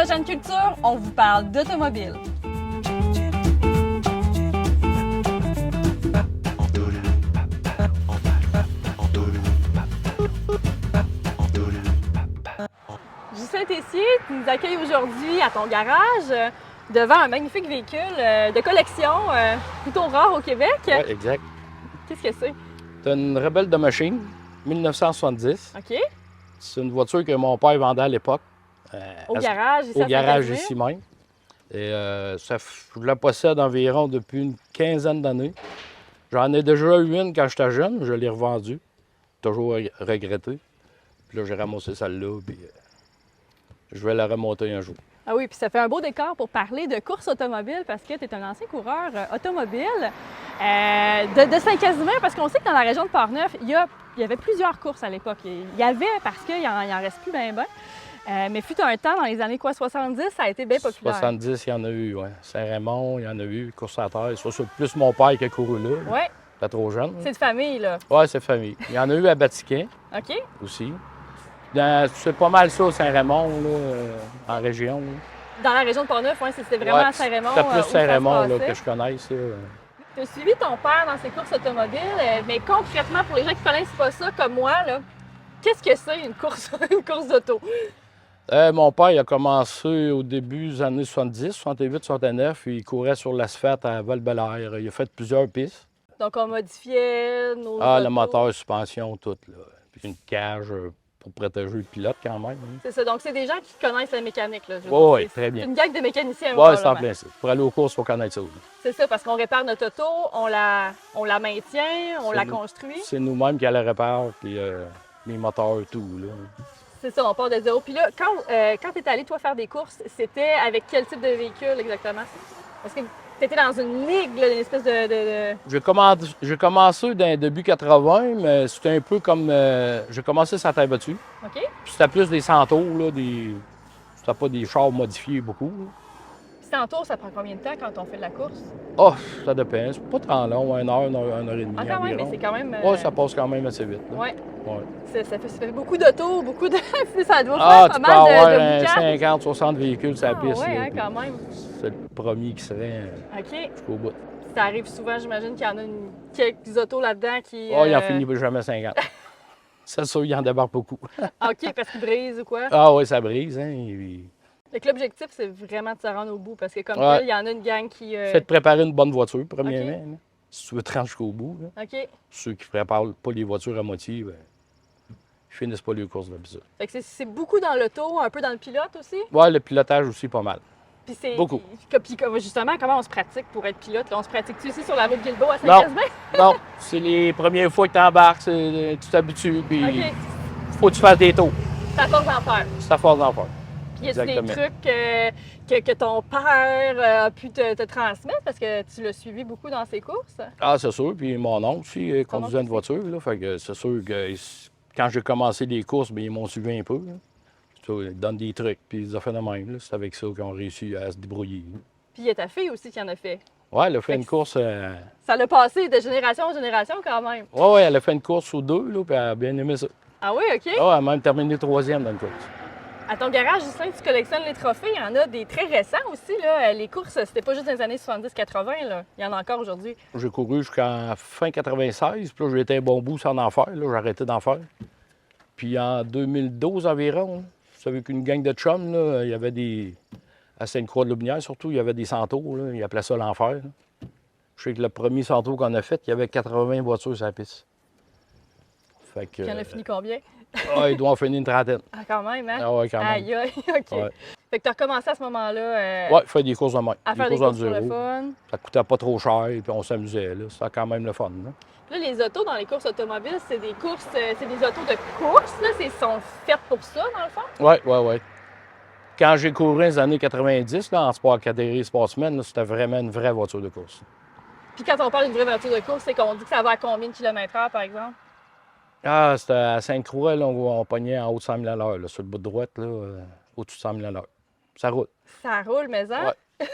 Jeune Culture, on vous parle d'automobile. Justin Tessier, tu nous accueilles aujourd'hui à ton garage devant un magnifique véhicule de collection plutôt rare au Québec. Oui, exact. Qu'est-ce que c'est? C'est une Rebelle de machine, 1970. OK. C'est une voiture que mon père vendait à l'époque. Au garage, ici Au à garage Saint-Casimir? ici même. Et je la possède environ depuis une quinzaine d'années. J'en ai déjà eu une quand j'étais jeune, je l'ai revendue. Toujours regretté. Puis là, j'ai ramassé celle-là, puis je vais la remonter un jour. Ah oui, puis ça fait un beau décor pour parler de course automobile parce que tu es un ancien coureur automobile de Saint-Casimir, parce qu'on sait que dans la région de Portneuf, il y avait plusieurs courses à l'époque. Il y avait, parce qu'il n'en reste plus bien. Mais fut un temps, dans les années 70, ça a été bien populaire. 70, il y en a eu, oui. Saint-Raymond, il y en a eu, course à terre. C'est plus mon père qui a couru là. Oui. Pas trop jeune. C'est de famille, là. Oui, c'est famille. Il y en a eu à Batiquin OK. aussi. C'est pas mal ça, Saint-Raymond, là, en région. Là. Dans la région de Portneuf, oui, c'était vraiment à Saint-Raymond. C'était plus où Saint-Raymond ça se là, passait. que je connaisse. Tu as suivi ton père dans ses courses automobiles, mais concrètement, pour les gens qui ne connaissent pas ça comme moi, là, qu'est-ce que c'est une course d'auto? Mon père il a commencé au début des années 70, 68, 69. Il courait sur l'asphalte à Val-Bélair. Il a fait plusieurs pistes. Donc, on modifiait nos Ah, autos. le moteur, suspension, tout. Là. Puis une cage pour protéger le pilote quand même. Hein. C'est ça. Donc, c'est des gens qui connaissent la mécanique. Là, Oui, très bien. C'est une gang de mécaniciens. Oui, c'est en plein ça. Pour aller aux courses, il faut connaître ça. Là. C'est ça, parce qu'on répare notre auto, on la maintient, on la nous. construit. C'est nous-mêmes qui la réparent, puis les moteurs, tout. Là. C'est ça, on part de zéro. Puis là, quand tu es allé, toi, faire des courses, c'était avec quel type de véhicule exactement? Est-ce que tu étais dans une ligue, là, une espèce de... J'ai commencé dans début 80, mais c'était un peu comme... j'ai commencé sur la terre battue. OK. Puis c'était plus des centaures, là, c'était pas des chars modifiés beaucoup. Là. Puis tantôt, ça prend combien de temps quand on fait de la course? Oh, ça dépend. C'est pas tant long, une heure et demie Ah, quand même, mais environ. c'est quand même... Oui, ça passe quand même assez vite. Là. Ouais. Ouais. Ça fait beaucoup d'autos, beaucoup de... ça doit Ah, faire tu pas peux mal avoir de boucanes. 50, 60 véhicules sur la Ah, piste. ouais, là, hein, puis quand même. c'est le premier qui serait OK. jusqu'au bout. Ça arrive souvent, j'imagine qu'il y en a quelques autos là-dedans qui... Oh, il en finit jamais 50. C'est sûr, il en débarque beaucoup. OK, parce qu'ils brisent ou quoi? Ah oui, ça brise. Hein, Fait que l'objectif, c'est vraiment de se rendre au bout, parce que comme Ouais. tel, il y en a une gang qui... C'est de préparer une bonne voiture, premièrement. OK. Là. Si tu veux te rendre jusqu'au bout. Là. OK. Ceux qui ne préparent pas les voitures à moitié, ben, ils finissent pas les courses d'habitude. Fait que c'est beaucoup dans l'auto, un peu dans le pilote aussi. Oui, le pilotage aussi, pas mal. Puis c'est... Beaucoup. Puis justement, comment on se pratique pour être pilote? Là, on se pratique-tu ici sur la route Guilbeault à Saint-Casimir? Non, c'est les premières fois que tu embarques, tu t'habitues, puis OK. faut que tu fasses des tours. Ça force d'en faire. C'est à force d'en faire. Puis y a-tu des Exactement. trucs que ton père a pu te transmettre parce que tu l'as suivi beaucoup dans ses courses? Ah, c'est sûr. Puis mon oncle aussi conduisait oncle une voiture. Là, fait que c'est sûr que quand j'ai commencé les courses, bien, ils m'ont suivi un peu. Là. Ça, ils donnent des trucs, puis ils ont fait de même. Là. C'est avec ça qu'ils ont réussi à se débrouiller. Puis il y a ta fille aussi qui en a fait. Oui, elle a fait Fait une que course. Ça l'a passé de génération en génération quand même. Oui, elle a fait une course ou deux, là, puis elle a bien aimé ça. Ah oui, OK. Ah, elle a même terminé troisième dans une course. À ton garage, Justin, tu collectionnes les trophées. Il y en a des très récents aussi. Là. Les courses, c'était pas juste dans les années 70-80. Là. Il y en a encore aujourd'hui. J'ai couru jusqu'en fin 96, puis là, j'ai été un bon bout sans en faire. Là, j'ai arrêté d'en faire. Puis en 2012 environ, c'est avec une gang de chums, là, il y avait des... À Sainte-Croix-de-Lobinière, surtout, il y avait des centaures. Là, ils appelaient ça l'enfer. Là. Je sais que le premier centaure qu'on a fait, il y avait 80 voitures sur la piste. Fait que... Puis il y en a fini combien? Il doit en finir une trentaine. Ah, quand même, hein? Ah ouais, quand même. Aïe, aïe, OK. Ouais. Fait que tu as recommencé à ce moment-là Ouais, faire des courses de main. à faire des courses pour le enduro. fun. Ça coûtait pas trop cher, puis on s'amusait. Là. C'était quand même le fun. Là. Là, les autos dans les courses automobiles, c'est des courses, c'est des autos de course, là. Ils sont faites pour ça, dans le fond? Oui. Quand j'ai couru dans les années 90, là, en sport catégorie sportsman, là, c'était vraiment une vraie voiture de course. Puis quand on parle d'une vraie voiture de course, c'est qu'on dit que ça va à combien de kilomètres-heure, par exemple? Ah, c'était à Sainte-Croix, là, on pognait en haut de 100 000 à l'heure, là, sur le bout de droite, là, au-dessus de 100 000 à l'heure. Ça roule. Ça roule, mais hein? Ouais.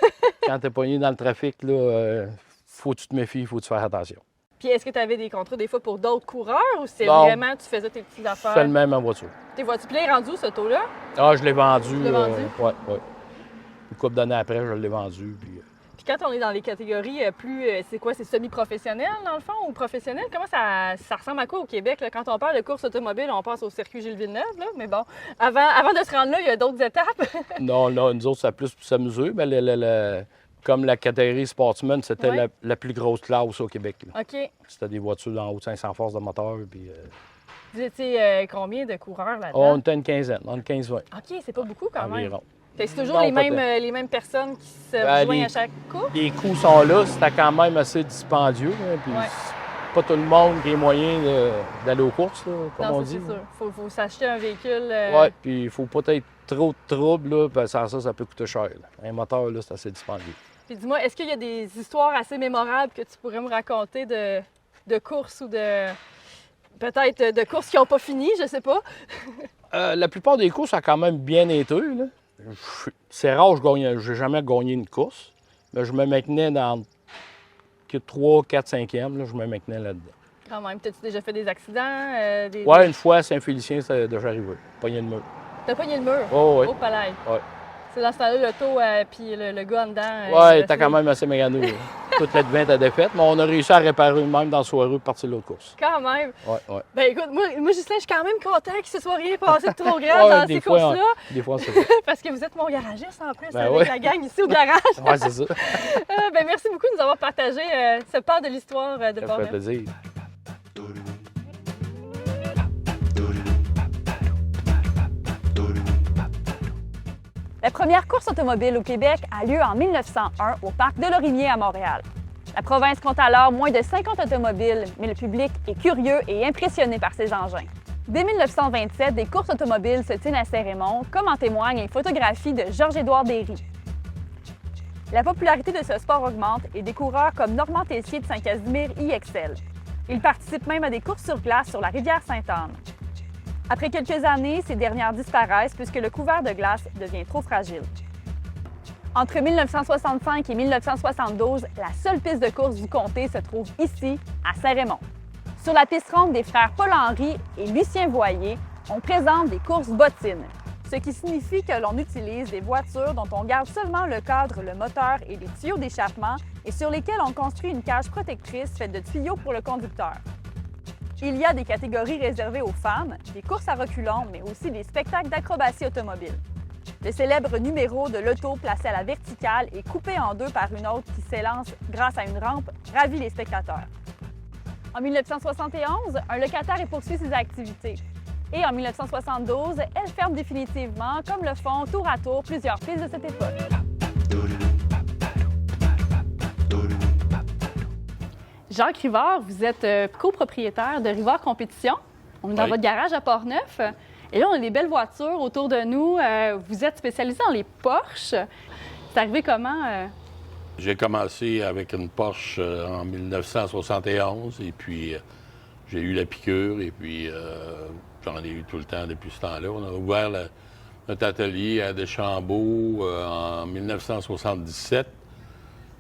Quand t'es pogné dans le trafic, là, faut que tu te méfies, faut que tu fasses attention. Puis est-ce que tu avais des contrats des fois pour d'autres coureurs ou c'est Non. vraiment tu faisais tes petites affaires? C'est le même en voiture. Tes voitures. Puis là, il est rendu, ce auto-là? Ah, je l'ai vendu. Tu l'as vendu? Oui. couple d'années après, je l'ai vendu. Puis quand on est dans les catégories c'est quoi? C'est semi-professionnel, dans le fond, ou professionnel? Comment ça ressemble à quoi au Québec? Là? Quand on parle de course automobile, on pense au circuit Gilles Villeneuve, là. Mais bon, avant de se rendre là, il y a d'autres étapes. Non, là, nous autres, ça a plus pour s'amuser. Mais comme la catégorie Sportsman, c'était Ouais. la plus grosse classe au Québec. Là. OK. C'était des voitures d'en haut de 500 forces de moteur. Puis, Vous étiez combien de coureurs là-dedans? on était une quinzaine, on était 15-20 OK, c'est pas beaucoup quand même. environ. Fait que c'est toujours Non, les mêmes personnes qui se Ben, rejoignent à chaque course? Les coûts sont là, c'était quand même assez dispendieux. Hein, puis Ouais. c'est pas tout le monde qui a moyen d'aller aux courses, là, comme Non, on ça, dit. c'est sûr. Faut s'acheter un véhicule. Oui, puis il faut pas être trop de trouble, là, parce que sans ça, ça peut coûter cher. Là. Un moteur, là, c'est assez dispendieux. Puis dis-moi, est-ce qu'il y a des histoires assez mémorables que tu pourrais me raconter de courses ou peut-être de courses qui n'ont pas fini, je sais pas? La plupart des courses, ça a quand même bien été. Là. C'est rare, j'ai jamais gagné une course, mais je me maintenais dans 3, 4, 5e, là, je me maintenais là-dedans. Quand même. T'as-tu déjà fait des accidents? Oui, une fois à Saint-Félicien, c'est déjà arrivé. Pogné le mur. T'as pogné le mur? Oh, oui. Au palais. Ouais. C'est dans ce temps-là, l'auto, puis le gars en dedans. Oui, t'as quand même assez méganeux. Toute la devinte à défaite, mais on a réussi à réparer même dans la soirée pour partir de l'autre course. Quand même. Oui, oui. Ben écoute, moi Ghislain, je suis quand même content qu'il se soit rien passé de trop grave dans ces courses-là. Des fois, c'est Parce que vous êtes mon garagiste en plus, Ben avec ouais. la gang ici au garage. Oui, c'est ça. Ben merci beaucoup de nous avoir partagé ce part de l'histoire de Ça fait Port-Neuf. plaisir. La première course automobile au Québec a lieu en 1901 au parc de Lorimier à Montréal. La province compte alors moins de 50 automobiles, mais le public est curieux et impressionné par ces engins. Dès 1927, des courses automobiles se tiennent à Saint-Raymond, comme en témoignent les photographies de Georges-Édouard Derry. La popularité de ce sport augmente et des coureurs comme Normand Tessier de Saint-Casimir y excellent. Ils participent même à des courses sur glace sur la rivière Sainte-Anne. Après quelques années, ces dernières disparaissent puisque le couvert de glace devient trop fragile. Entre 1965 et 1972, la seule piste de course du comté se trouve ici, à Saint-Raymond. Sur la piste ronde des frères Paul-Henri et Lucien Voyer, on présente des courses bottines, ce qui signifie que l'on utilise des voitures dont on garde seulement le cadre, le moteur et les tuyaux d'échappement et sur lesquels on construit une cage protectrice faite de tuyaux pour le conducteur. Il y a des catégories réservées aux femmes, des courses à reculons, mais aussi des spectacles d'acrobatie automobile. Le célèbre numéro de l'auto placé à la verticale et coupé en deux par une autre qui s'élance grâce à une rampe ravit les spectateurs. En 1971, un locataire y poursuit ses activités. Et en 1972, elle ferme définitivement, comme le font tour à tour plusieurs pistes de cette époque. Jacques Rivard, vous êtes copropriétaire de Rivard Compétition. On est dans votre garage à Port-Neuf. Et là, on a des belles voitures autour de nous. Vous êtes spécialisé dans les Porsche. C'est arrivé comment? J'ai commencé avec une Porsche en 1971 et puis j'ai eu la piqûre et puis j'en ai eu tout le temps depuis ce temps-là. On a ouvert notre atelier à Deschambault en 1977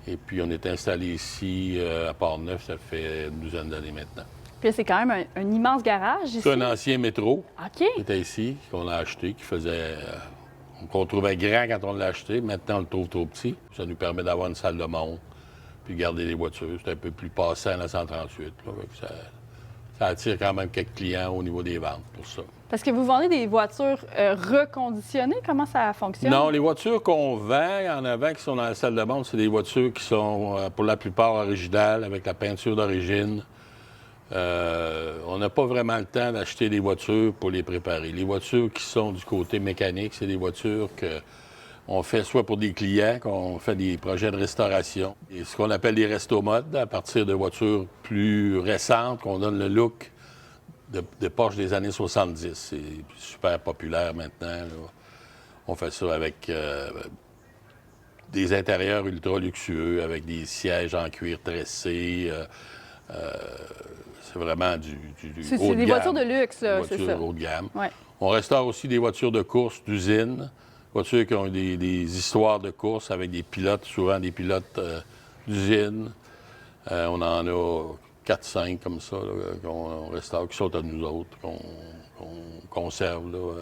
et puis on est installé ici à Port-Neuf, ça fait une douzaine d'années maintenant. Puis c'est quand même un immense garage ici. C'est un ancien métro OK. qui était ici, qu'on a acheté, qui faisait... qu'on trouvait grand quand on l'a acheté. Maintenant, on le trouve trop petit. Ça nous permet d'avoir une salle de monte, puis garder les voitures. C'est un peu plus passant à la 138. Là. Ça attire quand même quelques clients au niveau des ventes pour ça. Parce que vous vendez des voitures reconditionnées. Comment ça fonctionne? Non, les voitures qu'on vend en avant qui sont dans la salle de monte, c'est des voitures qui sont pour la plupart originales, avec la peinture d'origine. On n'a pas vraiment le temps d'acheter des voitures pour les préparer. Les voitures qui sont du côté mécanique, c'est des voitures qu'on fait soit pour des clients, qu'on fait des projets de restauration. Et ce qu'on appelle des resto-modes, à partir de voitures plus récentes, qu'on donne le look de Porsche des années 70. C'est super populaire maintenant. Là. On fait ça avec des intérieurs ultra luxueux, avec des sièges en cuir tressé. C'est vraiment du haut de gamme. C'est des voitures de luxe, là, Des c'est voitures ça. haut de gamme. Ouais. On restaure aussi des voitures de course d'usine, voitures qui ont des histoires de course avec des pilotes, souvent des pilotes d'usine. On en a 4-5 comme ça là, qu'on restaure, qui sont à nous autres, qu'on conserve. Là.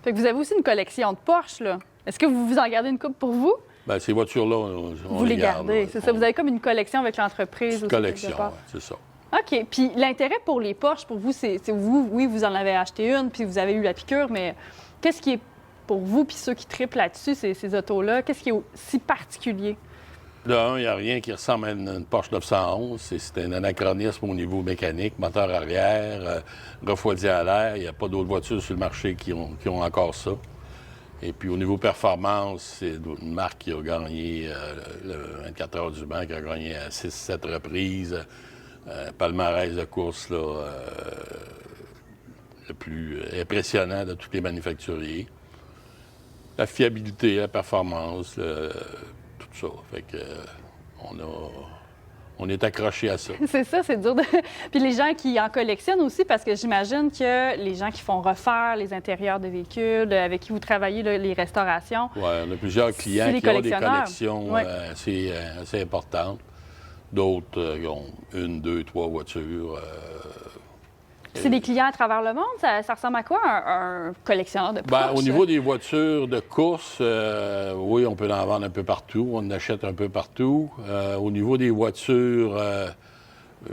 Fait que vous avez aussi une collection de Porsche, là. Est-ce que vous vous en gardez une couple pour vous? Bien, ces voitures-là, on Vous les garde, gardez, là. c'est ça. Vous avez comme une collection avec l'entreprise Une aussi, collection, quelque part. ouais, c'est ça. OK. Puis l'intérêt pour les Porsche, pour vous, c'est vous, oui, vous en avez acheté une, puis vous avez eu la piqûre, mais qu'est-ce qui est pour vous, puis ceux qui triplent là-dessus, ces autos-là, qu'est-ce qui est si particulier? De un, il n'y a rien qui ressemble à une Porsche 911. C'est un anachronisme au niveau mécanique, moteur arrière, refroidi à l'air. Il n'y a pas d'autres voitures sur le marché qui ont encore ça. Et puis au niveau performance, c'est une marque qui a gagné le 24 heures du Mans, qui a gagné à 6-7 reprises. Palmarès de course là, le plus impressionnant de tous les manufacturiers. La fiabilité, la performance, tout ça. Fait que on est accroché à ça. C'est ça, c'est dur de... Puis les gens qui en collectionnent aussi, parce que j'imagine que les gens qui font refaire les intérieurs de véhicules, avec qui vous travaillez, là, les restaurations... Oui, on a plusieurs clients C'est les qui ont des collectionneurs. collections Ouais. assez importantes. D'autres qui ont 1, 2, 3 voitures. C'est des clients à travers le monde? Ça ressemble à quoi, un collectionneur de Porsche? Bien, au niveau des voitures de course, oui, on peut en vendre un peu partout. On en achète un peu partout. Au niveau des voitures,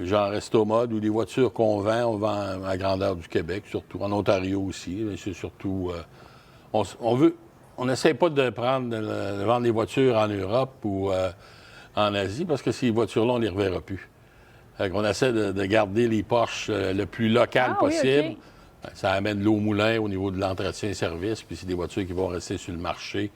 genre Restomod, ou des voitures qu'on vend, on vend à la grandeur du Québec, surtout. En Ontario aussi. Mais c'est surtout... on n'essaie pas de vendre des voitures en Europe ou en Asie, parce que ces voitures-là, on ne les reverra plus. On essaie de garder les Porsche le plus local possible. Oui, OK. Ça amène l'eau au moulin au niveau de l'entretien et service, puis c'est des voitures qui vont rester sur le marché,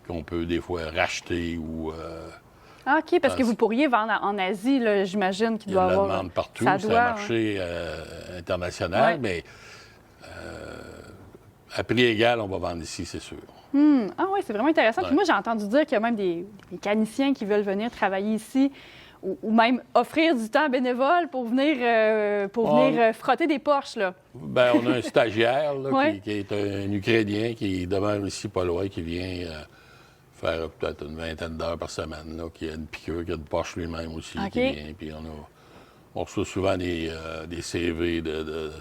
qu'on peut des fois racheter ou... OK, parce que vous pourriez vendre en Asie, là, j'imagine qu'il il y a doit de la avoir... demande partout, Ça c'est doit, un marché international, Ouais. mais à prix égal, on va vendre ici, c'est sûr. Ah oui, c'est vraiment intéressant. Ouais. Puis moi, j'ai entendu dire qu'il y a même des mécaniciens qui veulent venir travailler ici ou même offrir du temps bénévole pour venir, frotter des Porsche, là. Ben, on a un stagiaire là, Ouais. qui est un Ukrainien qui demeure ici pas loin, qui vient faire peut-être une vingtaine d'heures par semaine, là, qui a une piqûre, qui a une Porsche lui-même aussi, OK. qui vient. Puis on reçoit souvent des CV de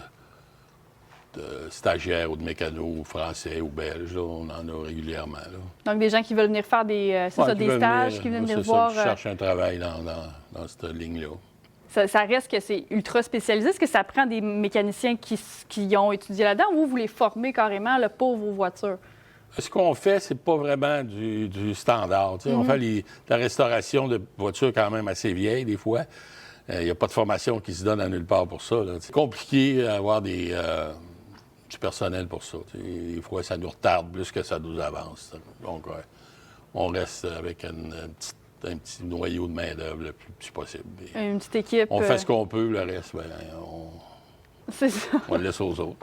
stagiaires ou de mécanos français ou belges. Là, on en a régulièrement. Là. Donc, des gens qui veulent venir faire des stages, qui veulent venir voir... Qui cherchent un travail dans cette ligne-là. Ça reste que c'est ultra spécialisé. Est-ce que ça prend des mécaniciens qui ont étudié là-dedans ou vous les formez carrément là, pour vos voitures? Ce qu'on fait, c'est pas vraiment du standard. Tu sais, On fait la restauration de voitures quand même assez vieilles, des fois. Il n'y a pas de formation qui se donne à nulle part pour ça. Là. C'est compliqué d'avoir du personnel pour ça. Tu sais. Des fois, ça nous retarde plus que ça nous avance. Donc, on reste avec un petit noyau de main-d'œuvre le plus petit possible. Et Une petite équipe. on fait ce qu'on peut, le reste, C'est ça. on le laisse aux autres.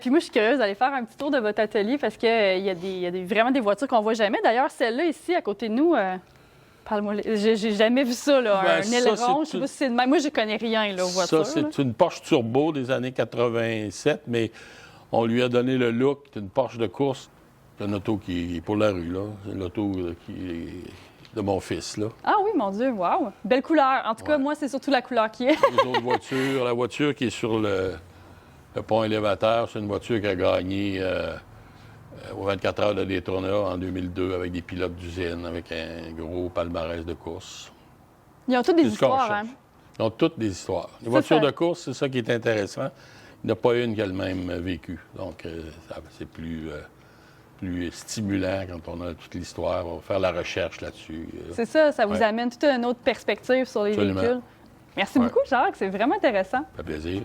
Puis moi, je suis curieuse d'aller faire un petit tour de votre atelier parce qu'il y a vraiment des voitures qu'on voit jamais. D'ailleurs, celle-là ici, à côté de nous, parle-moi, j'ai jamais vu ça, là. Ben, Un ça, aileron, je c'est sais pas si c'est de même. Moi, je connais rien, là, aux voitures. Ça, là. c'est une Porsche Turbo des années 87, mais on lui a donné le look. C'est une Porsche de course. C'est une auto qui est pour la rue, là. C'est l'auto qui est de mon fils, là. Ah oui, mon Dieu, wow! Belle couleur. En tout cas, Ouais. moi, c'est surtout la couleur qui est. Les autres voitures, la voiture qui est sur le pont élévateur, c'est une voiture qui a gagné aux 24 heures de Daytona en 2002 avec des pilotes d'usine, avec un gros palmarès de course. Ils ont toutes des C'est ce qu'on histoires, hein? cherche. Ils ont toutes des histoires. Les C'est voitures ça. de course, c'est ça qui est intéressant. Il n'y en a pas une qui a le même vécu. Donc, c'est plus stimulant quand on a toute l'histoire. On va faire la recherche là-dessus. C'est ça vous Ouais. amène toute une autre perspective sur les Absolument. véhicules. Merci Ouais. beaucoup, Jacques. C'est vraiment intéressant. Ça fait plaisir.